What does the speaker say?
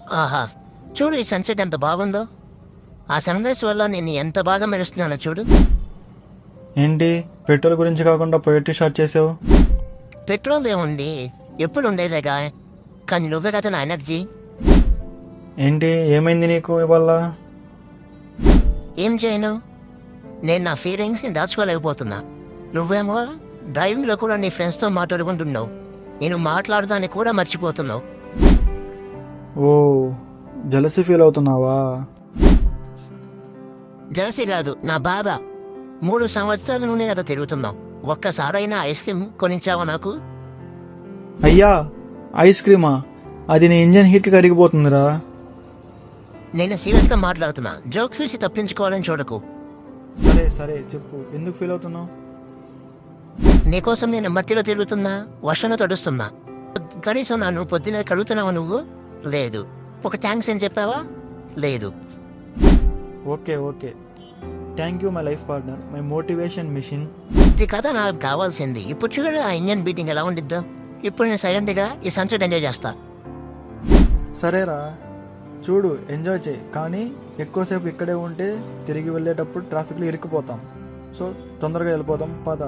ఆహా! చూడు ఈ సన్‌సెట్ ఎంత బాగుందో. ఆ సన్‌రైజ్ వల్ల నేను ఎంత బాగా మెరుస్తున్నానో చూడు. ఏంటి పెట్రోల్ గురించి కాకుండా పొయట్రీ స్టార్ట్ చేసావు? పెట్రోల్ ఏముంది ఎప్పుడు ఉండేదేగా. కానీ నువ్వే కదా నా ఎనర్జీ. ఏంటి ఏమైంది నీకు ఇవాళ? ఏం చేయను? నేను నా ఫీలింగ్స్‌ని దాచుకోలేకపోతున్నా. నువ్వేమో డ్రైవింగ్‌లో కూడా నీ ఫ్రెండ్స్‌తో మాట్లాడుకుంటున్నావు. నేను మాట్లాడదాన్ని కూడా మర్చిపోతున్నావు. ఓ, జలసి ఫీల్ అవుతున్నావా? జలసి కాదు నా బాధ. 3 సంవత్సరాల నుండి కదా తిరుగుతున్నావు. ఒక్కసారైనా ఐస్ క్రీమ్ కొనిచ్చావా నాకు? అయ్యా, ఐస్ క్రీమా? అది నీ ఇంజన్ హీట్కి కరిగిపోతుందిరా. నేను సీరియస్‌గా మాట్లాడుతున్నా. జోక్స్ వేసి తప్పించుకోవాలని చూడకు. సరే సరే చెప్పు, ఎందుకు ఫీల్ అవుతున్నావు? నీకోసం నేను మట్టిలో తిరుగుతున్నా, వర్షంలో తడుస్తున్నా. కనీసం నన్ను పొద్దున్నే కడుగుతున్నావా నువ్వు? లేదు. ఒక థ్యాంక్స్ అని చెప్పావా? లేదు. Okay okay, thank you my life partner, my motivation mission. ఇది కదా నాకు కావాల్సింది. ఇప్పుడు చూడు ఆ ఇంజన్ బీటింగ్ ఎలా ఉండిద్దో. ఇప్పుడు నేను సైలెంట్గా ఈ సన్సెట్ ఎంజాయ్ చేస్తా. సరేరా, చూడు ఎంజాయ్ చేయి, కానీ ఎక్కువసేపు ఇక్కడే ఉంటే తిరిగి వెళ్ళేటప్పుడు ట్రాఫిక్లో ఇరుక్కుపోతాం. సో తొందరగా వెళ్ళిపోతాం పద.